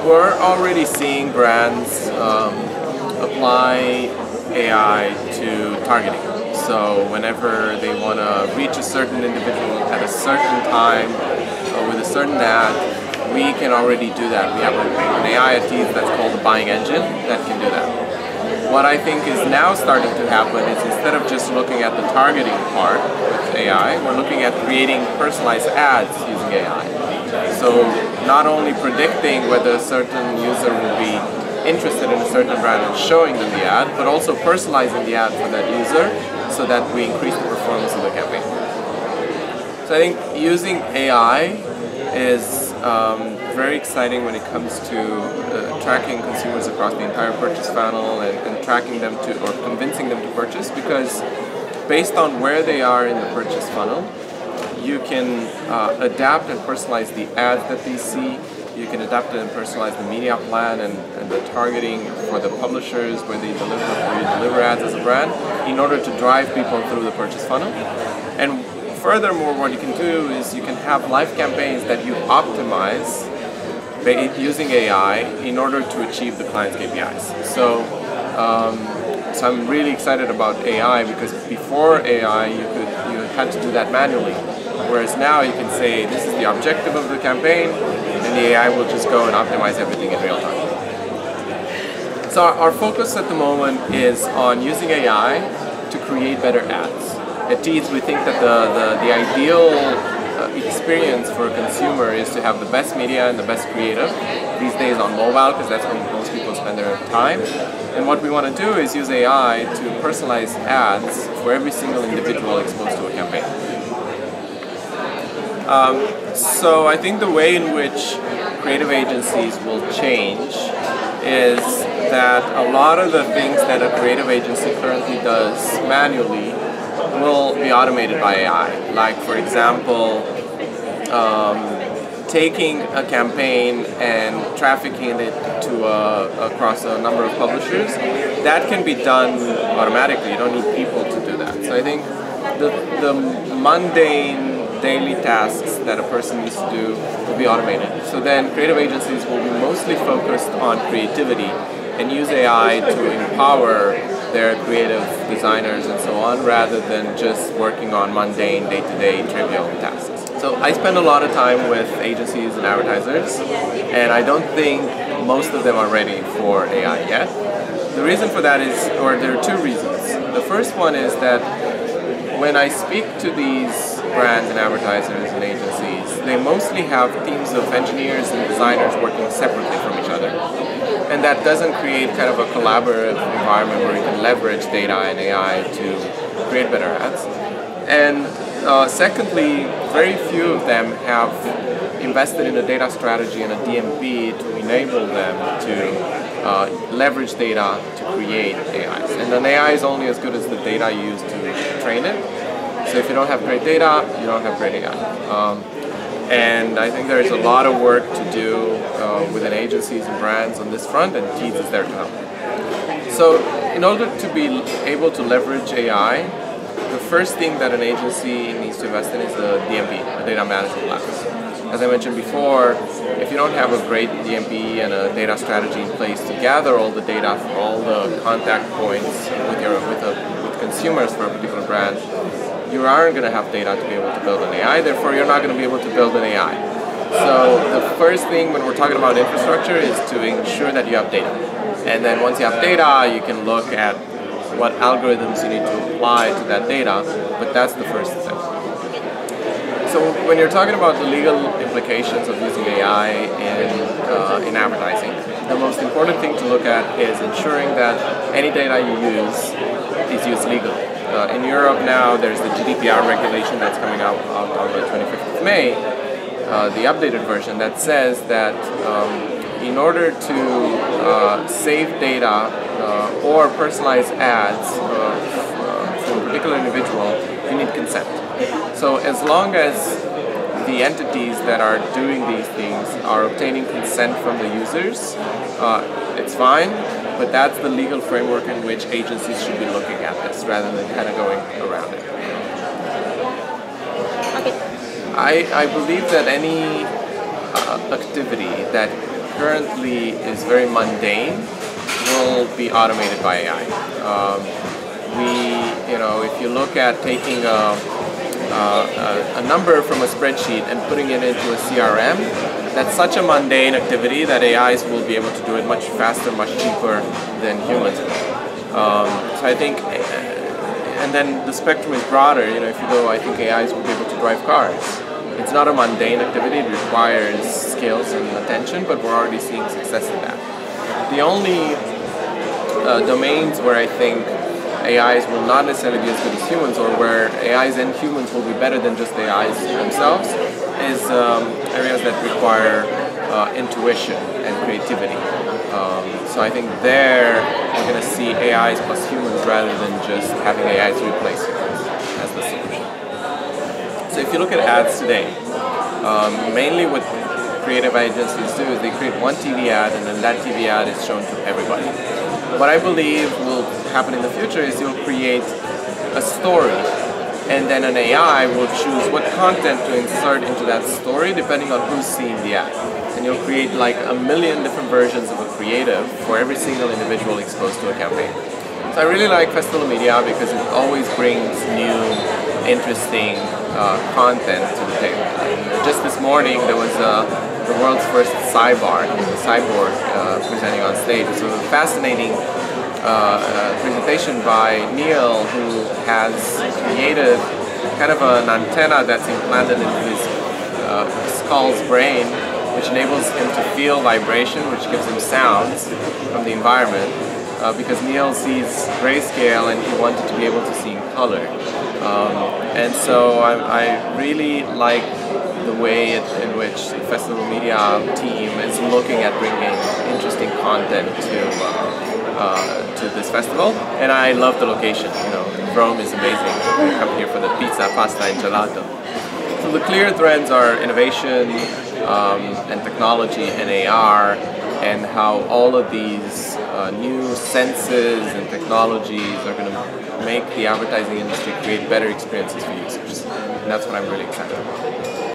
we're already seeing brands apply AI to targeting. So whenever they want to reach a certain individual at a certain time with a certain ad, we can already do that. We have an AI at Teads that's called the buying engine that can do that. What I think is now starting to happen is instead of just looking at the targeting part with AI, we're looking at creating personalized ads using AI. So not only predicting whether a certain user will be interested in a certain brand and showing them the ad, but also personalizing the ad for that user so that we increase the performance of the campaign. So I think using AI is very exciting when it comes to tracking consumers across the entire purchase funnel and tracking them to, or convincing them to purchase, because based on where they are in the purchase funnel, you can adapt and personalize the ads that they see. You can adapt and personalize the media plan and the targeting for the publishers where you deliver ads as a brand in order to drive people through the purchase funnel. And furthermore, what you can do is you can have live campaigns that you optimize using AI in order to achieve the client's KPIs. So I'm really excited about AI, because before AI you had to do that manually. Whereas now you can say, this is the objective of the campaign, and the AI will just go and optimize everything in real time. So our focus at the moment is on using AI to create better ads. At Teads, we think that the ideal experience for a consumer is to have the best media and the best creative, these days on mobile, because that's when most people spend their time. And what we want to do is use AI to personalize ads for every single individual exposed to a campaign. So I think the way in which creative agencies will change is that a lot of the things that a creative agency currently does manually will be automated by AI. Like, for example, taking a campaign and trafficking it to across a number of publishers, that can be done automatically. You don't need people to do that. So I think the mundane daily tasks that a person needs to do will be automated. So then creative agencies will be mostly focused on creativity and use AI to empower their creative designers and so on, rather than just working on mundane, day-to-day, trivial tasks. So I spend a lot of time with agencies and advertisers, and I don't think most of them are ready for AI yet. The reason for that is, or there are two reasons. The first one is that when I speak to these brands and advertisers and agencies, they mostly have teams of engineers and designers working separately from each other. And that doesn't create kind of a collaborative environment where you can leverage data and AI to create better ads. And secondly, very few of them have invested in a data strategy and a DMP to enable them to leverage data to create AIs. And an AI is only as good as the data you use to train it. So if you don't have great data, you don't have great AI. And I think there's a lot of work to do within agencies and brands on this front, and Teads is there to help. So in order to be able to leverage AI, the first thing that an agency needs to invest in is the DMP, a data management platform. As I mentioned before, if you don't have a great DMP and a data strategy in place to gather all the data from all the contact points with consumers for a particular brand, you aren't going to have data to be able to build an AI, therefore you're not going to be able to build an AI. So the first thing when we're talking about infrastructure is to ensure that you have data. And then once you have data, you can look at what algorithms you need to apply to that data, but that's the first step. So when you're talking about the legal implications of using AI in advertising, the most important thing to look at is ensuring that any data you use is used legally. In Europe now, there's the GDPR regulation that's coming out on the 25th of May, the updated version that says that in order to save data or personalize ads from a particular individual, you need consent. So as long as the entities that are doing these things are obtaining consent from the users, it's fine, but that's the legal framework in which agencies should be looking at this rather than kind of going around it. Okay. I believe that any activity that currently is very mundane will be automated by AI. If you look at taking a number from a spreadsheet and putting it into a CRM, that's such a mundane activity that AIs will be able to do it much faster, much cheaper than humans. So I think, and then the spectrum is broader. If you go, I think AIs will be able to drive cars. It's not a mundane activity, it requires skills and attention, but we're already seeing success in that. The only domains where I think AIs will not necessarily be as good as humans, or where AIs and humans will be better than just AIs themselves, is areas that require intuition and creativity. So I think there we're going to see AIs plus humans rather than just having AIs replace humans as the solution. So if you look at ads today, mainly what creative agencies do is they create one TV ad and then that TV ad is shown to everybody. What I believe will happen in the future is you'll create a story and then an AI will choose what content to insert into that story depending on who's seeing the ad. And you'll create like a million different versions of a creative for every single individual exposed to a campaign. So I really like festival media because it always brings new, interesting content to the table. Just this morning there was the world's first cyborg presenting on stage. It was a fascinating presentation by Neil, who has created kind of an antenna that's implanted into his skull's brain, which enables him to feel vibration, which gives him sounds from the environment. Because Neil sees grayscale and he wanted to be able to see in color. And so I really like the way in which the festival media team is looking at bringing interesting content to this festival. And I love the location. Rome is amazing. I come here for the pizza, pasta, and gelato. So the clear threads are innovation and technology and AR, and how all of these new senses and technologies are going to make the advertising industry create better experiences for users. And that's what I'm really excited about.